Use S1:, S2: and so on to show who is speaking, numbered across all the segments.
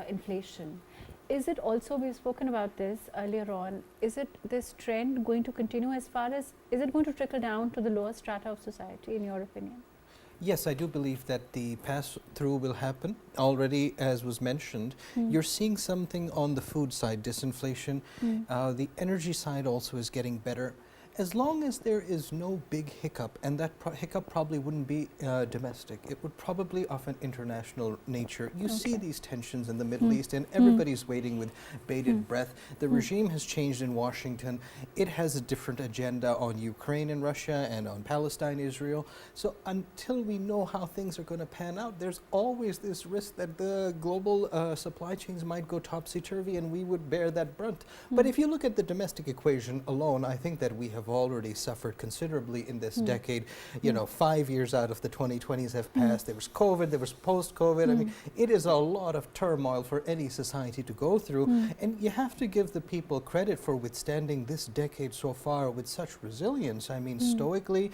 S1: inflation. Is it also, we've spoken about this earlier on, is it this trend going to continue as far as, is it going to trickle down to the lower strata of society in your opinion?
S2: Yes, I do believe that the pass-through will happen. Already, as was mentioned, you're seeing something on the food side, disinflation. The energy side also is getting better. As long as there is no big hiccup, and that hiccup probably wouldn't be domestic, it would probably of an international nature. You see these tensions in the Middle East, and everybody's waiting with bated breath. The regime has changed in Washington. It has a different agenda on Ukraine and Russia and on Palestine, Israel. So until we know how things are going to pan out, there's always this risk that the global supply chains might go topsy-turvy and we would bear that brunt. But if you look at the domestic equation alone, I think that we have already suffered considerably in this decade. You know, 5 years out of the 2020s have passed. There was COVID, there was post-COVID. I mean, it is a lot of turmoil for any society to go through. And you have to give the people credit for withstanding this decade so far with such resilience. I mean, stoically,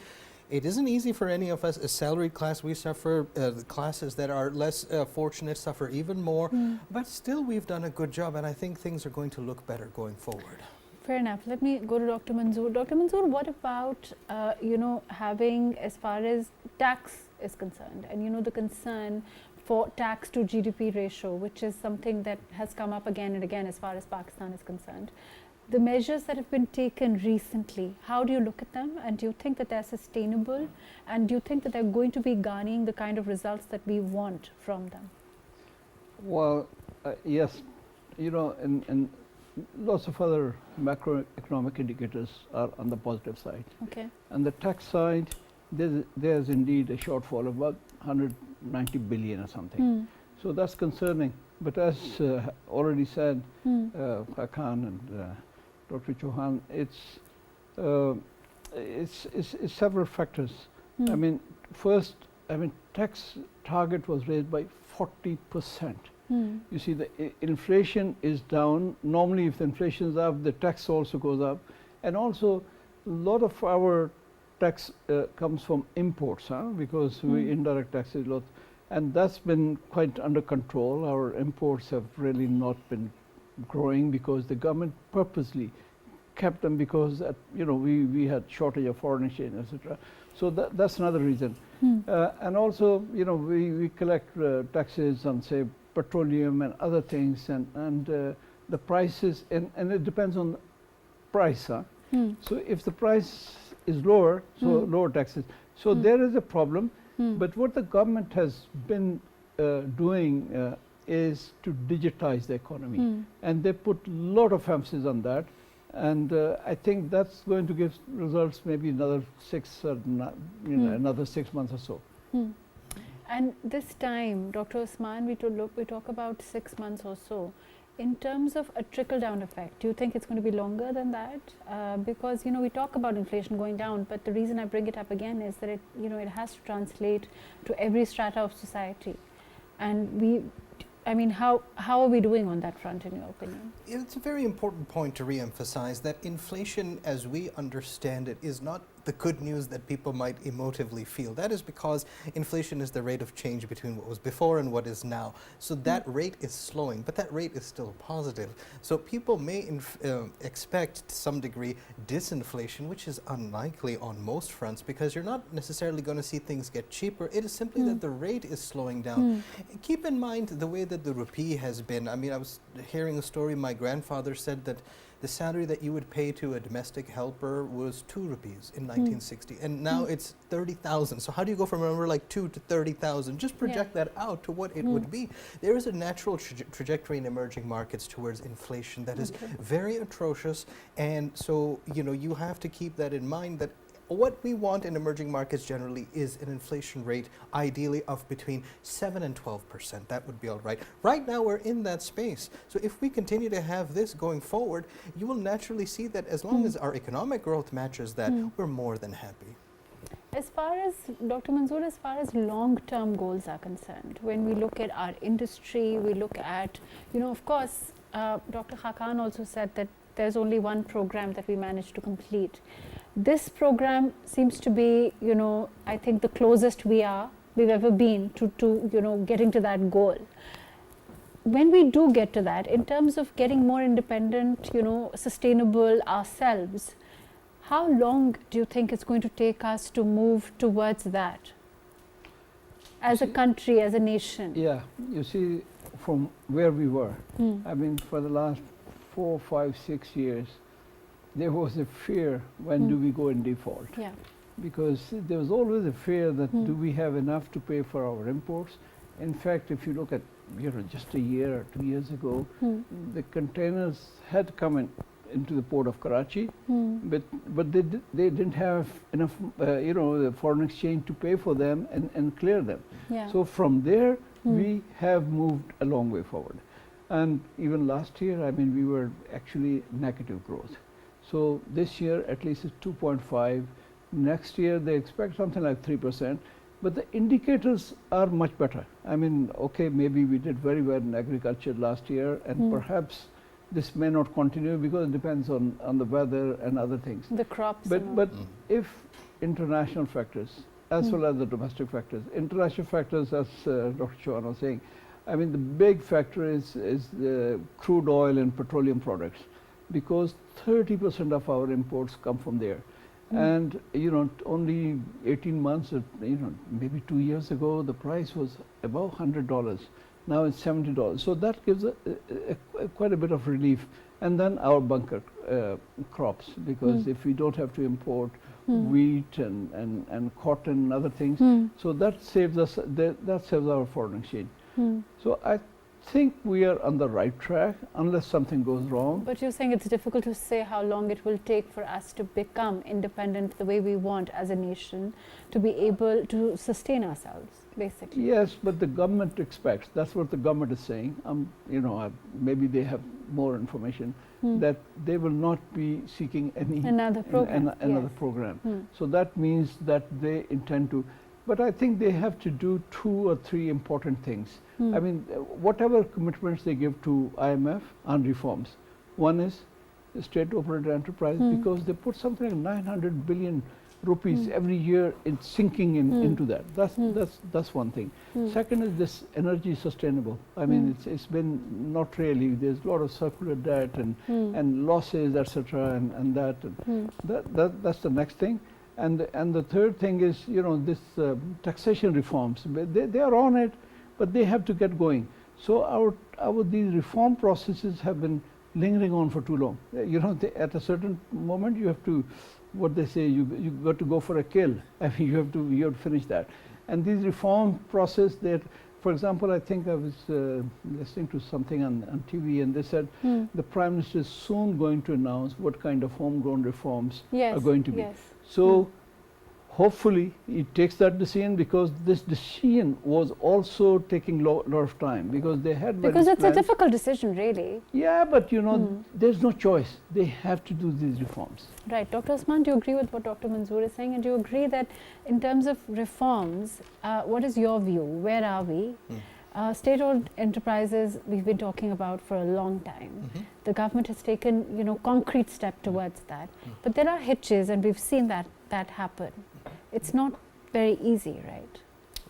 S2: it isn't easy for any of us. As salaried class, we suffer. The classes that are less fortunate suffer even more. But still, we've done a good job, and I think things are going to look better going forward.
S1: Fair enough. Let me go to Dr. Manzoor. Dr. Manzoor, what about, you know, having, as far as tax is concerned, and you know the concern for tax to GDP ratio, which is something that has come up again and again as far as Pakistan is concerned. The measures that have been taken recently, how do you look at them, and do you think that they're sustainable, and do you think that they're going to be garnering the kind of results that we want from them?
S3: Well, yes, you know, and lots of other macroeconomic indicators are on the positive side.
S1: Okay.
S3: On the tax side, there's indeed a shortfall of about 190 billion or something. So that's concerning. But as already said, Hakan and Dr. Chohan, it's several factors. I mean, first, I mean, tax target was raised by 40%. You see, the inflation is down. Normally, if the inflation is up, the tax also goes up. And also, a lot of our tax comes from imports, because we indirect taxes a lot. And that's been quite under control. Our imports have really not been growing because the government purposely kept them because, you know, we had shortage of foreign exchange, etc. So that's another reason. And also, you know, we collect taxes on, say, petroleum and other things, and the prices, and it depends on the price. So if the price is lower, so lower taxes. So there is a problem. But what the government has been doing is to digitize the economy, and they put a lot of emphasis on that. And I think that's going to give results maybe another another 6 months or so.
S1: And this time, Dr. Usman, we talk about 6 months or so. In terms of a trickle-down effect, do you think it's going to be longer than that? Because, you know, we talk about inflation going down, but the reason I bring it up again is that it, you know, it has to translate to every strata of society. And I mean, how are we doing on that front, in your opinion?
S2: It's a very important point to re-emphasize that inflation, as we understand it, is not the good news that people might emotively feel. That is because inflation is the rate of change between what was before and what is now. So that rate is slowing, but that rate is still positive. So people may expect to some degree disinflation, which is unlikely on most fronts because you're not necessarily going to see things get cheaper. It is simply that the rate is slowing down. Keep in mind the way that the rupee has been. I mean, I was hearing a story, my grandfather said that the salary that you would pay to a domestic helper was 2 rupees in 1960, and now it's 30,000. So how do you go from a number like 2 to 30,000? Just project that out to what it would be. There is a natural trajectory in emerging markets towards inflation that is very atrocious, and so, you know, you have to keep that in mind, that what we want in emerging markets generally is an inflation rate, ideally of between 7 and 12%. That would be all right. Right now, we're in that space. So if we continue to have this going forward, you will naturally see that as long as our economic growth matches that, we're more than happy.
S1: As far as, Dr. Manzoor, as far as long-term goals are concerned, when we look at our industry, we look at, you know, of course, Dr. Hakan also said that there's only one program that we managed to complete. This program seems to be, you know, I think the closest we've ever been to, you know, getting to that goal. when we do get to that, in terms of getting more independent, you know, sustainable ourselves, how long do you think it's going to take us to move towards that as a country, as a nation?
S3: Yeah, you see, from where we were, I mean, for the last 4, 5, 6 years, there was a fear, when do we go in default?
S1: Yeah.
S3: Because there was always a fear that do we have enough to pay for our imports? In fact, if you look at, you know, just a year or 2 years ago, the containers had come into the port of Karachi, but they didn't have enough, you know, the foreign exchange to pay for them and clear them.
S1: Yeah.
S3: So from there, we have moved a long way forward. And even last year, I mean, we were actually negative growth. So this year, at least it's 2.5. Next year, they expect something like 3%. But the indicators are much better. I mean, okay, maybe we did very well in agriculture last year, and perhaps this may not continue because it depends on the weather and other things.
S1: The crops.
S3: But if international factors, as well as the domestic factors, international factors, as Dr. Chohan was saying, I mean, the big factor is the crude oil and petroleum products, because 30% of our imports come from there. And, you know, only 18 months, or, you know, maybe 2 years ago, the price was above $100. Now it's $70. So that gives quite a bit of relief. And then our bunker crops, because if we don't have to import wheat and cotton and other things, so that saves us, that saves our foreign exchange. So I think we are on the right track, unless something goes wrong.
S1: But you're saying it's difficult to say how long it will take for us to become independent the way we want as a nation, to be able to sustain ourselves, basically.
S3: Yes, but the government expects, that's what the government is saying, you know, maybe they have more information, that they will not be seeking
S1: another program.
S3: Another program. So that means that they intend to, but I think they have to do 2 or 3 important things. I mean, whatever commitments they give to IMF on reforms. One is state operated enterprise, because they put something like 900 billion rupees every year in sinking into that. That's one thing. Second is this energy sustainable. I mean, it's been not really. There's a lot of circular debt and losses, etc. and that's the next thing. And the third thing is, you know, this taxation reforms. They are on it, but they have to get going. So these reform processes have been lingering on for too long. You know, at a certain moment you have to, what they say, you got to go for a kill. I mean, you have to finish that. And these reform process that, for example, I think I was listening to something on TV, and they said the Prime Minister is soon going to announce what kind of homegrown reforms are going to be.
S1: Yes.
S3: So hopefully he takes that decision, because this decision was also taking lot of time, because they had
S1: because it's
S3: plans.
S1: a difficult decision, really.
S3: Yeah, but you know, there's no choice. They have to do these reforms.
S1: Right. Dr. Usman, do you agree with what Dr. Manzoor is saying? And do you agree that in terms of reforms, what is your view? Where are we? State-owned enterprises we've been talking about for a long time. The government has taken, you know, concrete step towards that. But there are hitches, and we've seen that happen. It's not very easy, right?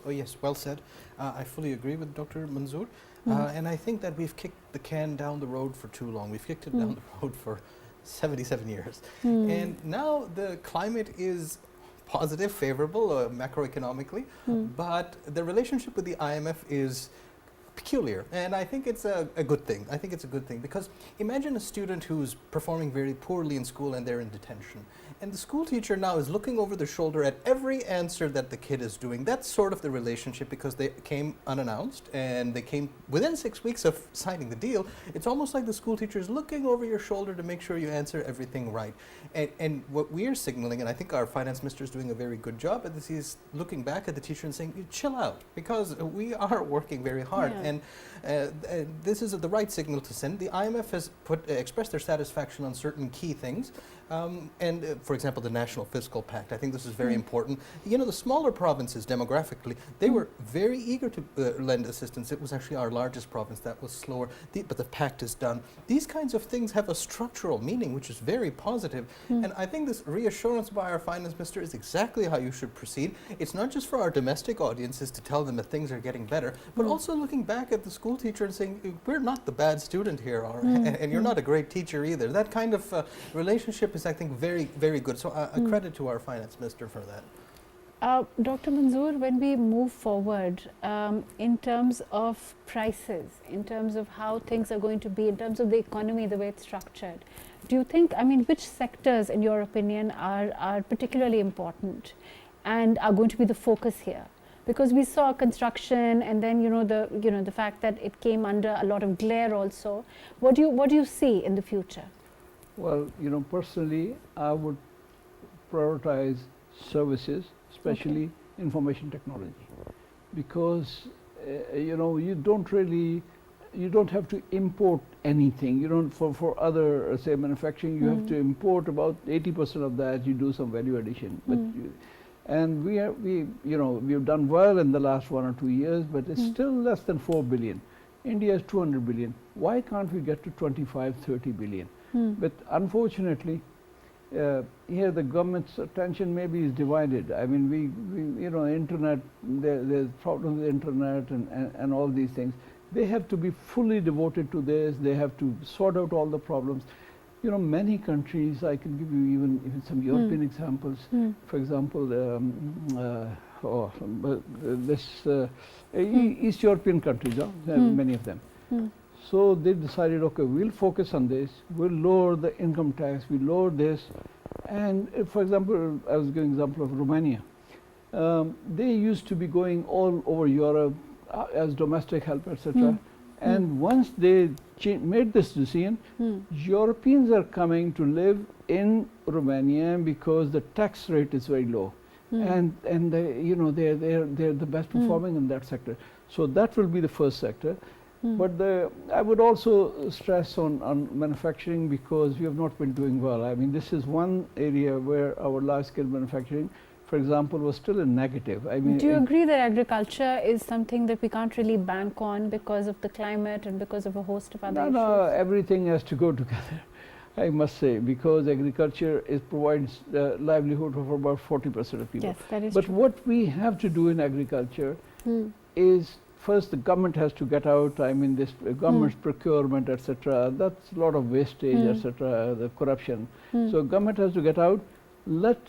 S2: Oh yes, well said. I fully agree with Dr. Manzoor. And I think that we've kicked the can down the road for too long. We've kicked it down the road for 77 years. And now the climate is positive, favorable macroeconomically, but the relationship with the IMF is peculiar, and I think it's a good thing. I think it's a good thing, because imagine a student who's performing very poorly in school and they're in detention, and the school teacher now is looking over their shoulder at every answer that the kid is doing. That's sort of the relationship, because they came unannounced and they came within 6 weeks of signing the deal. It's almost like the school teacher is looking over your shoulder to make sure you answer everything right. And what we're signaling, and I think our finance minister is doing a very good job at this, he's looking back at the teacher and saying, chill out, because we are working very hard. And this is the right signal to send. The IMF has expressed their satisfaction on certain key things. For example, the National Fiscal Pact. I think this is very important. You know, the smaller provinces demographically, they were very eager to lend assistance. It was actually our largest province that was slower, but the pact is done. These kinds of things have a structural meaning, which is very positive. And I think this reassurance by our finance minister is exactly how you should proceed. It's not just for our domestic audiences to tell them that things are getting better, but also looking back back at the school teacher and saying, we're not the bad student here, and you're not a great teacher either. That kind of relationship is, I think, very, very good. So a credit to our finance minister for that.
S1: Dr. Manzoor, when we move forward in terms of prices, in terms of how things are going to be, in terms of the economy, the way it's structured, do you think, I mean, which sectors, in your opinion, are particularly important and are going to be the focus here? Because we saw construction, and then the fact that it came under a lot of glare also. What do you see in the future?
S3: Well, personally, I would prioritize services, especially information technology, because you don't have to import anything. You don't for other say manufacturing, you have to import about 80% of that. You do some value addition, but and we've done well in the last 1 or 2 years, but it's still less than 4 billion. India is 200 billion. Why can't we get to 25, 30 billion? But unfortunately, here the government's attention maybe is divided. I mean, we internet, there's problems with internet and all these things. They have to be fully devoted to this. They have to sort out all the problems. Many countries, I can give you even some European examples. For example, East European countries, many of them. So they decided, okay, we'll focus on this, we'll lower the income tax, we'll lower this. And for example, I was giving example of Romania. They used to be going all over Europe as domestic help, etc. And once they made this decision, Europeans are coming to live in Romania because the tax rate is very low. And they're the best performing in that sector. So that will be the first sector. But I would also stress on manufacturing, because we have not been doing well. I mean, this is one area where our large-scale manufacturing, for example, was still a negative. I mean,
S1: do you agree that agriculture is something that we can't really bank on because of the climate and because of a host of other issues?
S3: No, everything has to go together, I must say, because agriculture provides livelihood for about 40% of people.
S1: Yes, that is
S3: But
S1: true.
S3: what we have to do in agriculture is, first, the government has to get out. I mean, this government's procurement, etc. That's a lot of wastage, etc. The corruption. So government has to get out. Let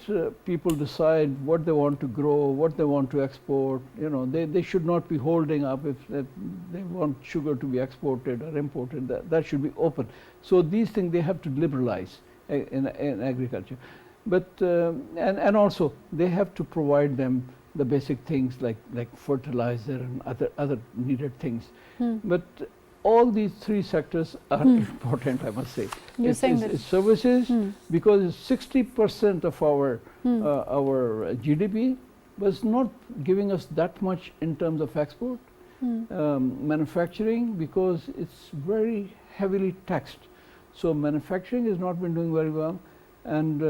S3: people decide what they want to grow, what they want to export. They should not be holding up if they want sugar to be exported or imported. That should be open. So these things they have to liberalize in agriculture. But and also they have to provide them the basic things like fertilizer and other needed things. But all these three sectors are important, I must say. It's services, because 60% of our GDP was not giving us that much in terms of export. Manufacturing, because it's very heavily taxed. So manufacturing has not been doing very well. And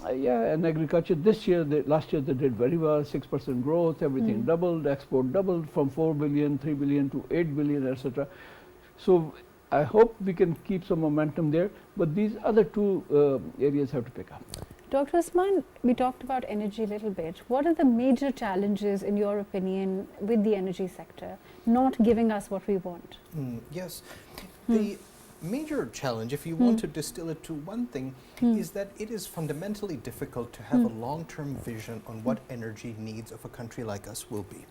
S3: and agriculture last year they did very well, 6% growth, everything doubled, export doubled from 4 billion, 3 billion to 8 billion, etc. So I hope we can keep some momentum there, but these other two areas have to pick up.
S1: Dr. Usman, we talked about energy a little bit. What are the major challenges, in your opinion, with the energy sector not giving us what we want?
S2: Yes. The major challenge, if you want to distill it to one thing, is that it is fundamentally difficult to have a long-term vision on what energy needs of a country like us will be.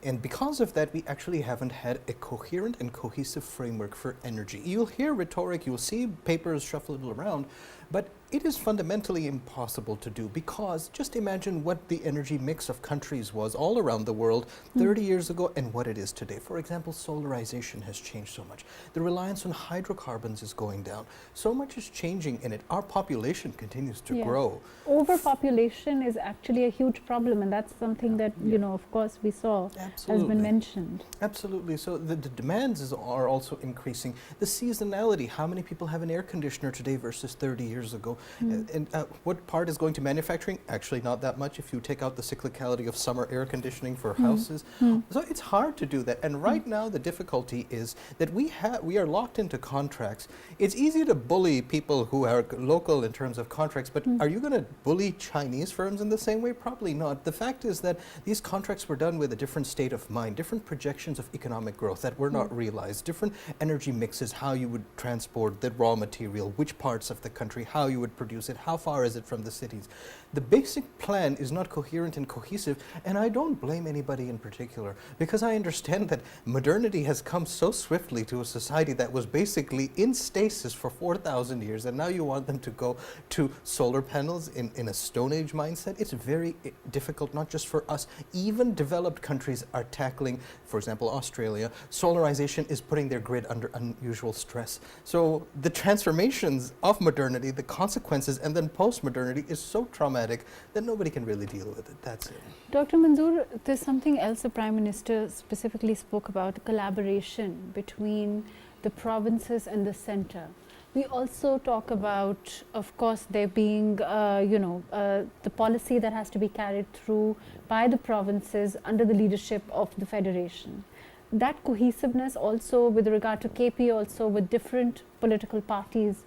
S2: And because of that, we actually haven't had a coherent and cohesive framework for energy. You'll hear rhetoric, you'll see papers shuffled around, but it is fundamentally impossible to do, because just imagine what the energy mix of countries was all around the world 30 years ago and what it is today. For example, solarization has changed so much. The reliance on hydrocarbons is going down. So much is changing in it. Our population continues to grow.
S1: Overpopulation is actually a huge problem, and that's something that, of course, we saw has been mentioned.
S2: Absolutely. So the demands are also increasing. The seasonality, how many people have an air conditioner today versus 30 years years ago. And what part is going to manufacturing? Actually, not that much if you take out the cyclicality of summer air conditioning for houses. So it's hard to do that. And right now, the difficulty is that we are locked into contracts. It's easy to bully people who are local in terms of contracts, but are you going to bully Chinese firms in the same way? Probably not. The fact is that these contracts were done with a different state of mind, different projections of economic growth that were not realized, different energy mixes, how you would transport the raw material, which parts of the country, how you would produce it, how far is it from the cities. The basic plan is not coherent and cohesive, and I don't blame anybody in particular, because I understand that modernity has come so swiftly to a society that was basically in stasis for 4,000 years, and now you want them to go to solar panels in a Stone Age mindset. It's very difficult, not just for us. Even developed countries are tackling, for example, Australia. Solarization is putting their grid under unusual stress. So the transformations of modernity, the consequences, and then post-modernity is so traumatic that nobody can really deal with it. That's it.
S1: Dr. Manzoor, there's something else the Prime Minister specifically spoke about, collaboration between the provinces and the centre. We also talk about, of course, there being, the policy that has to be carried through by the provinces under the leadership of the Federation. That cohesiveness also with regard to KP, also with different political parties,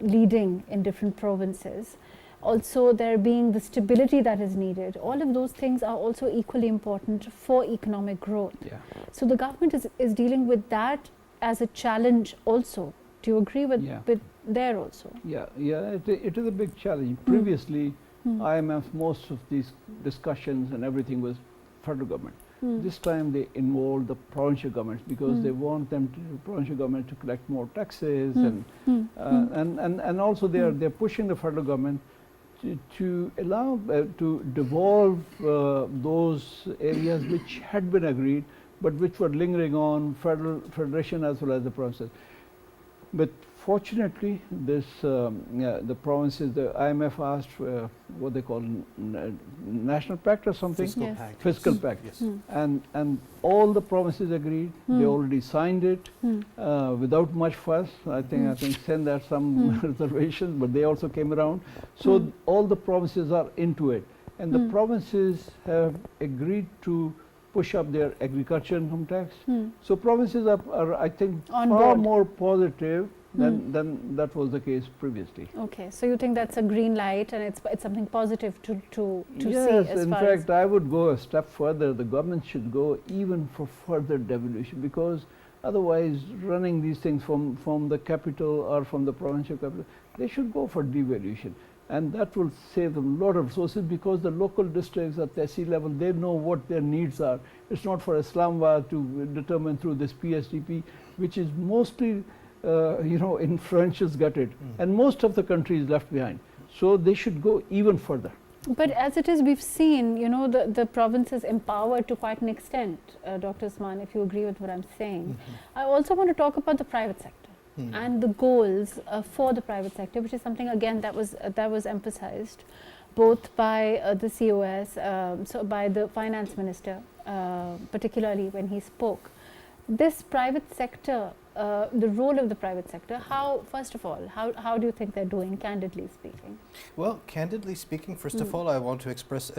S1: leading in different provinces. Also there being the stability that is needed. All of those things are also equally important for economic growth.
S3: Yeah.
S1: So the government is dealing with that as a challenge also. Do you agree with there also?
S3: Yeah, it is a big challenge. Previously, IMF, most of these discussions and everything was federal government. This time they involved the provincial governments because they want provincial government to collect more taxes and also they're pushing the federal government to allow to devolve those areas which had been agreed but which were lingering on federation as well as the provinces. But fortunately, this the provinces, the IMF asked what they call national pact or something,
S2: fiscal pact.
S3: Fiscal pact,
S2: yes.
S3: and all the provinces agreed. They already signed it without much fuss. I think Sindh had some reservations, but they also came around. So all the provinces are into it, and the provinces have agreed to push up their agriculture income tax. So provinces are I think, far more positive than that was the case previously.
S1: Okay, so you think that's a green light and it's something positive to see
S3: Yes,
S1: as
S3: in
S1: far
S3: fact,
S1: as
S3: I would go a step further. The government should go even for further devolution, because otherwise running these things from the capital or from the provincial capital, they should go for devolution. And that will save them a lot of resources, because the local districts at the SC level, they know what their needs are. It's not for Islamabad to determine through this PSDP, which is mostly, influentials gutted, and most of the country is left behind. So they should go even further.
S1: But as it is, we've seen, the province is empowered to quite an extent, Dr. Usman, if you agree with what I'm saying. I also want to talk about the private sector and the goals for the private sector, which is something again that was emphasized both by the COS, so by the finance minister, particularly when he spoke. This private sector, the role of the private sector, first of all, how do you think they're doing, candidly speaking?
S2: Well, candidly speaking, first of all, I want to express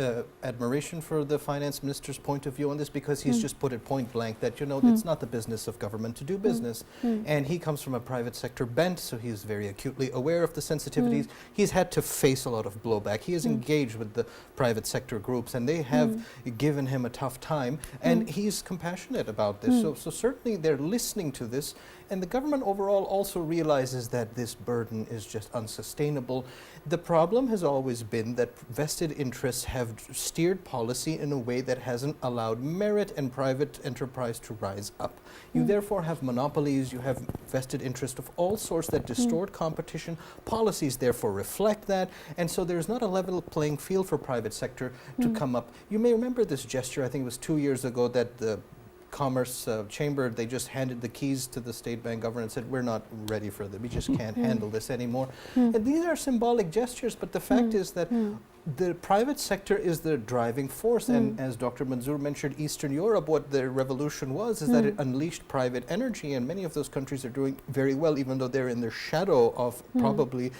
S2: admiration for the finance minister's point of view on this, because he's just put it point blank that, it's not the business of government to do business. And he comes from a private sector bent, so he's very acutely aware of the sensitivities. He's had to face a lot of blowback. He is engaged with the private sector groups, and they have given him a tough time, and he's compassionate about this. So certainly they're listening to this. And the government overall also realizes that this burden is just unsustainable. The problem has always been that vested interests have steered policy in a way that hasn't allowed merit and private enterprise to rise up. You therefore have monopolies, you have vested interests of all sorts that distort competition. Policies therefore reflect that, and so there's not a level playing field for private sector to come up. You may remember this gesture, I think it was 2 years ago, that the Commerce Chamber, they just handed the keys to the state bank governor and said, we're not ready for this, we just can't handle this anymore. And these are symbolic gestures, but the fact is that the private sector is the driving force, and as Dr. Manzoor mentioned, Eastern Europe, what the revolution was is that it unleashed private energy, and many of those countries are doing very well, even though they're in the shadow of probably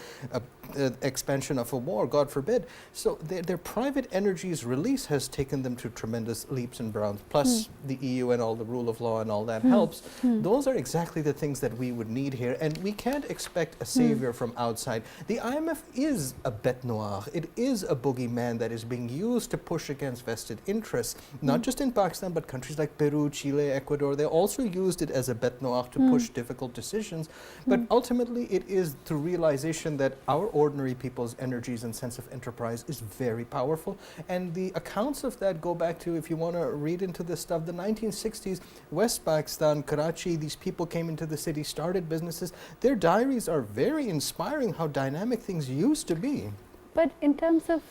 S2: expansion of a war, God forbid. So their private energy's release has taken them to tremendous leaps and bounds, plus the EU and all the rule of law and all that helps. Those are exactly the things that we would need here, and we can't expect a savior from outside. The IMF is a bête noire. It is a boogeyman that is being used to push against vested interests, not just in Pakistan, but countries like Peru, Chile, Ecuador. They also used it as a bête noire to push difficult decisions. But ultimately, it is the realization that our ordinary people's energies and sense of enterprise is very powerful. And the accounts of that go back to, if you want to read into this stuff, the 1960s, West Pakistan, Karachi, these people came into the city, started businesses. Their diaries are very inspiring how dynamic things used to be.
S1: But in terms of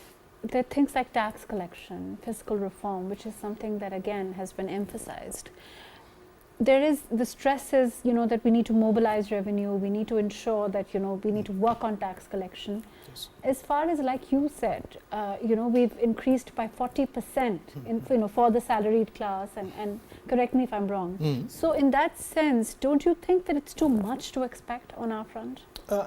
S1: the things like tax collection, fiscal reform, which is something that again has been emphasized, there is the stress is, that we need to mobilize revenue, we need to ensure that, we need to work on tax collection.
S2: Yes.
S1: As far as, like you said, we've increased by 40% in, for the salaried class, and correct me if I'm wrong. So in that sense, don't you think that it's too much to expect on our front?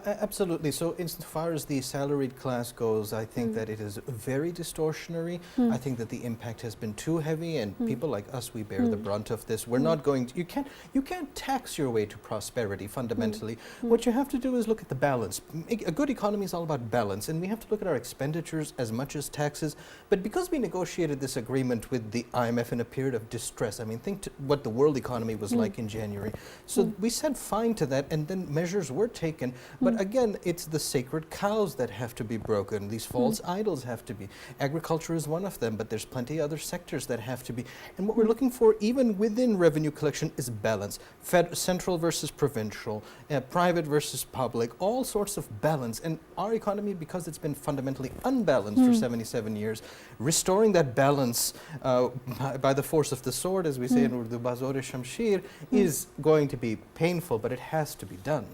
S2: Absolutely. So insofar as the salaried class goes, I think that it is very distortionary. I think that the impact has been too heavy, and people like us, we bear the brunt of this. We're not going to, you can't tax your way to prosperity fundamentally. What you have to do is look at the balance. A good economy is all about balance, and we have to look at our expenditures as much as taxes. But because we negotiated this agreement with the IMF in a period of distress, I mean, think what the world economy was like in January. So we said fine to that, and then measures were taken. But again, it's the sacred cows that have to be broken. These false idols have to be. Agriculture is one of them, but there's plenty other sectors that have to be. And what we're looking for, even within revenue collection, is balance. Central versus provincial, private versus public, all sorts of balance. And our economy, because it's been fundamentally unbalanced for 77 years, restoring that balance by the force of the sword, as we say in Urdu, Bazor-e-Shamshir, is going to be painful, but it has to be done.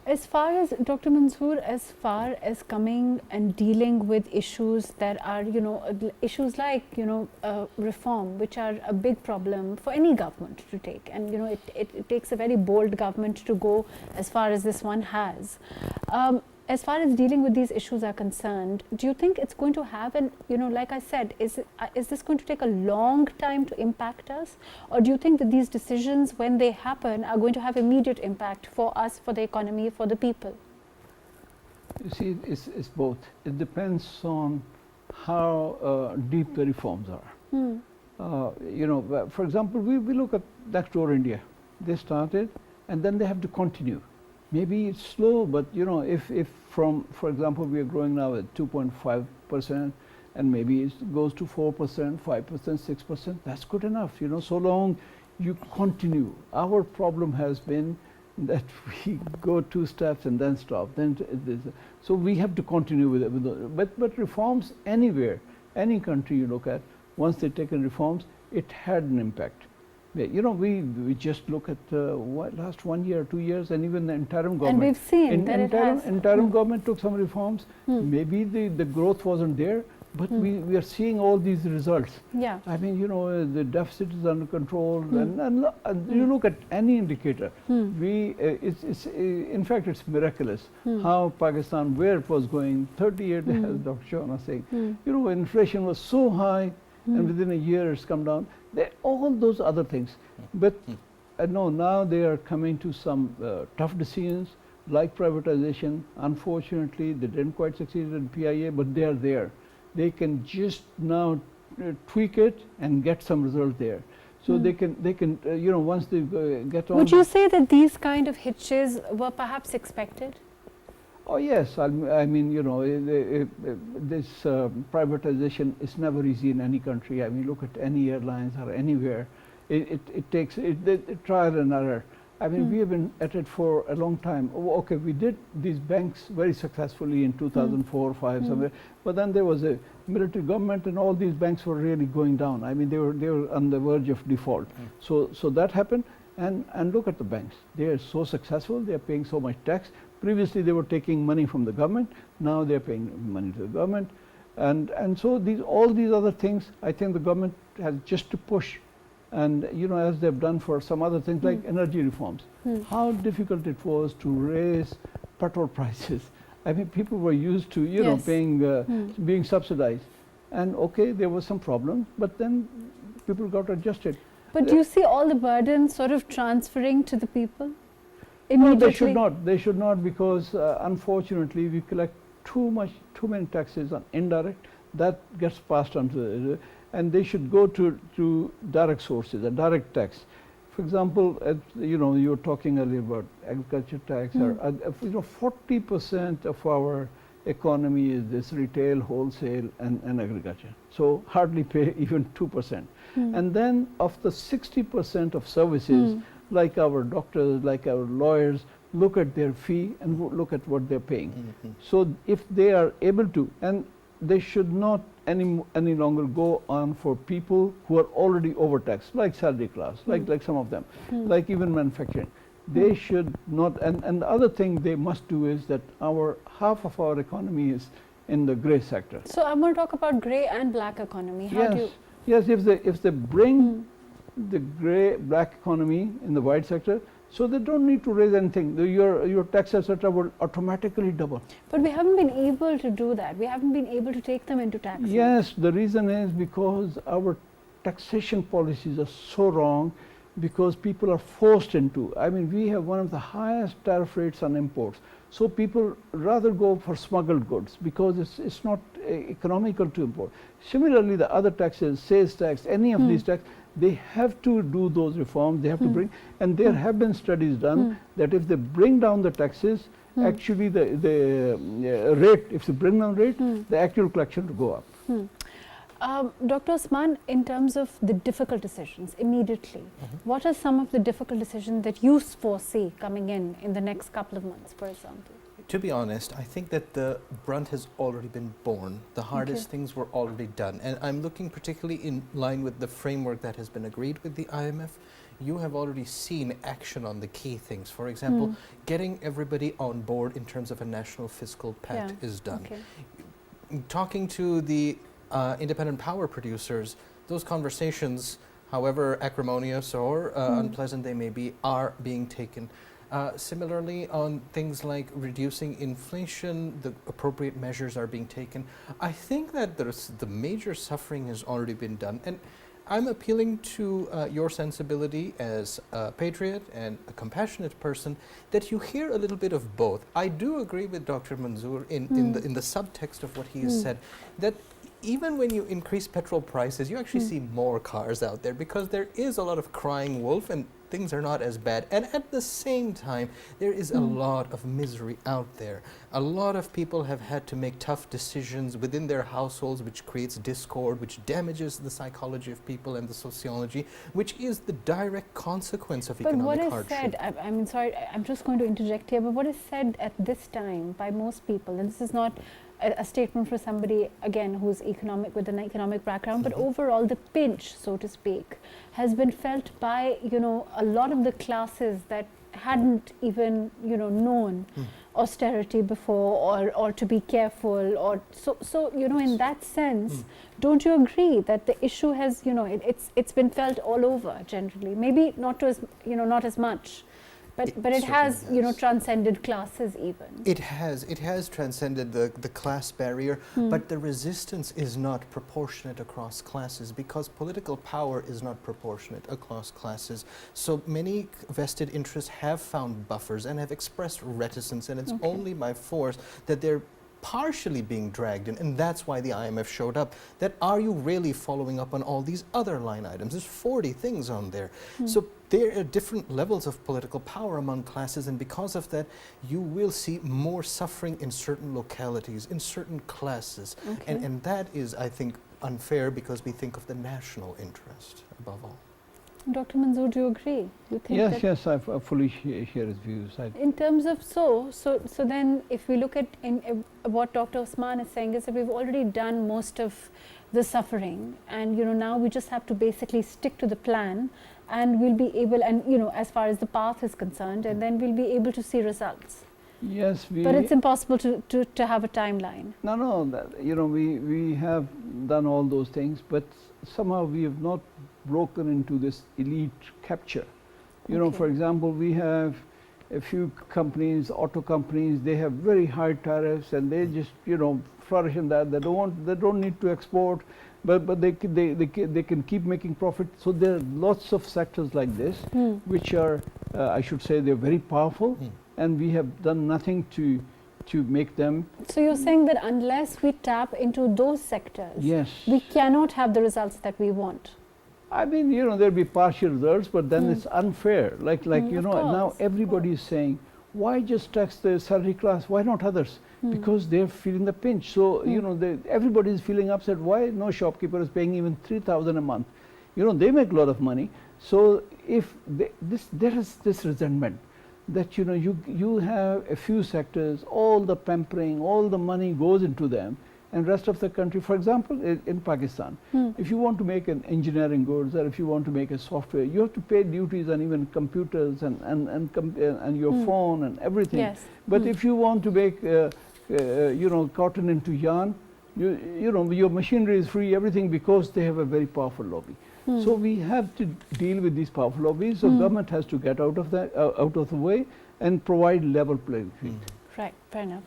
S1: As far as, Dr. Manzoor, as far as coming and dealing with issues that are, issues like, reform, which are a big problem for any government to take. And, it takes a very bold government to go as far as this one has. As far as dealing with these issues are concerned, do you think it's going to have an, like I said, is this going to take a long time to impact us? Or do you think that these decisions, when they happen, are going to have immediate impact for us, for the economy, for the people?
S3: You see, it's both. It depends on how deep the reforms are. For example, we look at next door India. They started, and then they have to continue. Maybe it's slow, but if from, for example, we are growing now at 2.5%, and maybe it goes to 4%, 5%, 6%, that's good enough. So long you continue. Our problem has been that we go 2 steps and then stop. So we have to continue with it. But reforms anywhere, any country you look at, once they've taken reforms, it had an impact. We just look at last 1 year, 2 years, and even the interim government.
S1: And we've seen that
S3: interim government took some reforms. Maybe the growth wasn't there, but we are seeing all these results.
S1: Yeah.
S3: I mean, the deficit is under control, and you look at any indicator. In fact, it's miraculous how Pakistan, where it was going 30 years, as Dr. Chohan was saying, inflation was so high, and within a year it's come down. All those other things. But no, now they are coming to some tough decisions like privatization. Unfortunately, they didn't quite succeed in PIA, but they are there. They can just now tweak it and get some result there. So they can once they get on.
S1: Would you say that these kind of hitches were perhaps expected?
S3: Oh yes, I mean, this privatization is never easy in any country. I mean, look at any airlines or anywhere. It takes trial and error. I mean, we have been at it for a long time. Okay, we did these banks very successfully in 2004, 5, somewhere. But then there was a military government, and all these banks were really going down. I mean, they were on the verge of default. So that happened. And look at the banks. They are so successful. They are paying so much tax. Previously, they were taking money from the government. Now they are paying money to the government. And so all these other things, I think the government has just to push, and as they've done for some other things like energy reforms. How difficult it was to raise petrol prices. I mean, people were used to
S1: Yes.
S3: paying, being subsidized, and okay, there was some problem, but then people got adjusted.
S1: But do you see all the burden sort of transferring to the people
S3: No,
S1: immediately?
S3: they should not. They should not, because unfortunately we collect too many taxes on indirect. That gets passed on to and they should go to direct sources, a direct tax. For example, you were talking earlier about agriculture tax, or 40% of our economy is this retail, wholesale, and agriculture. So hardly pay even 2%. And then of the 60% of services, like our doctors, like our lawyers, look at their fee and look at what they're paying. So if they are able to, and they should not any longer go on for people who are already overtaxed, like salary class, like some of them, like even manufacturing. They should not, and the other thing they must do is that half of our economy is in the grey sector.
S1: So I'm going to talk about grey and black economy. How do you?
S3: Yes, if they bring the grey black economy in the white sector, so they don't need to raise anything. Your tax etc. will automatically double.
S1: But we haven't been able to do that. We haven't been able to take them into tax.
S3: Yes, the reason is because our taxation policies are so wrong, because people are forced into. I mean, we have one of the highest tariff rates on imports. So people rather go for smuggled goods because it's not economical to import. Similarly, the other taxes, sales tax, any of these taxes, they have to do those reforms. They have to bring, and there have been studies done that if they bring down the taxes, actually the rate, if they bring down rate, the actual collection will go up.
S1: Dr. Usman, in terms of the difficult decisions immediately, what are some of the difficult decisions that you foresee coming in the next couple of months, for example?
S2: To be honest, I think that the brunt has already been borne. The hardest things were already done. And I'm looking particularly in line with the framework that has been agreed with the IMF. You have already seen action on the key things. For example, getting everybody on board in terms of a national fiscal pact is done. Talking to the independent power producers, those conversations, however acrimonious or unpleasant they may be, are being taken. Similarly, on things like reducing inflation, the appropriate measures are being taken. I think that the major suffering has already been done. And I'm appealing to your sensibility as a patriot and a compassionate person, that you hear a little bit of both. I do agree with Dr. Manzoor in the subtext of what he has said, that even when you increase petrol prices, you actually see more cars out there, because there is a lot of crying wolf and things are not as bad. And at the same time, there is a lot of misery out there. A lot of people have had to make tough decisions within their households, which creates discord, which damages the psychology of people and the sociology, which is the direct consequence of economic hardship.
S1: But what is said, I'm sorry, I'm just going to interject here, but what is said at this time by most people, and this is not a statement for somebody, again, who's with an economic background, but overall the pinch, so to speak, has been felt by, a lot of the classes that hadn't even, known austerity before, or to be careful, or so in that sense, don't you agree that the issue has, it's been felt all over generally, maybe not as much, but it has, transcended classes even. It
S2: has transcended the class barrier, but the resistance is not proportionate across classes, because political power is not proportionate across classes. So many vested interests have found buffers and have expressed reticence, and it's only by force that they're partially being dragged in, and that's why the IMF showed up. That are you really following up on all these other line items? There's 40 things on there. So there are different levels of political power among classes, and because of that, you will see more suffering in certain localities, in certain classes. And that is, I think, unfair, because we think of the national interest above all.
S1: Dr. Manzoor, do you agree? You think
S3: yes, I fully share his views.
S1: In terms of so then, if we look at what Dr. Usman is saying, is that we've already done most of the suffering, and now we just have to basically stick to the plan, and we'll be able, and as far as the path is concerned, and then we'll be able to see results.
S3: Yes,
S1: But it's impossible to have a timeline.
S3: No, we have done all those things, but somehow we have not broken into this elite capture. For example, we have a few companies, auto companies, they have very high tariffs and they just, flourish in that. They don't need to export, but they can keep making profit. So there are lots of sectors like this, which are, I should say, they're very powerful, and we have done nothing to make them.
S1: So you're saying that unless we tap into those sectors,
S3: yes,
S1: we cannot have the results that we want.
S3: I mean, there'll be partial results, but then it's unfair. Now everybody is saying, why just tax the salary class? Why not others? Because they're feeling the pinch. So, everybody is feeling upset. Why no shopkeeper is paying even 3,000 a month? They make a lot of money. So, if there is this resentment that, you have a few sectors, all the pampering, all the money goes into them, and rest of the country, for example, in Pakistan, if you want to make an engineering goods or if you want to make a software, you have to pay duties on even computers and your phone and everything.
S1: Yes.
S3: But if you want to make, cotton into yarn, your machinery is free, everything, because they have a very powerful lobby. So we have to deal with these powerful lobbies. So government has to get out of the way and provide level playing field.
S1: Right, fair enough.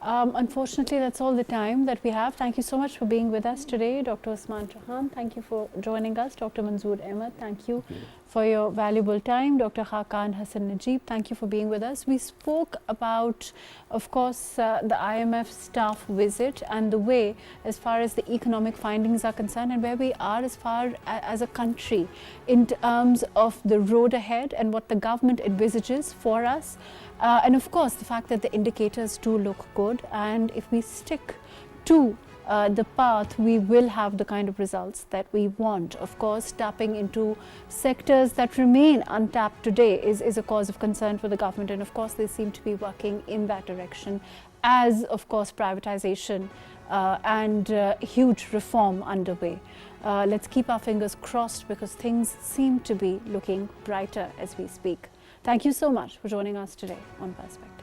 S1: Unfortunately, that's all the time that we have. Thank you so much for being with us today, Dr. Usman Chohan. Thank you for joining us. Dr. Manzoor Ahmed, thank you for your valuable time. Dr. Khan Hassan Najib, thank you for being with us. We spoke about, of course, the IMF staff visit and the way, as far as the economic findings are concerned, and where we are as far as a country in terms of the road ahead and what the government envisages for us. And of course, the fact that the indicators do look good, and if we stick to the path, we will have the kind of results that we want. Of course, tapping into sectors that remain untapped today is a cause of concern for the government, and of course, they seem to be working in that direction, as of course privatization and huge reform underway. Let's keep our fingers crossed, because things seem to be looking brighter as we speak. Thank you so much for joining us today on Perspective.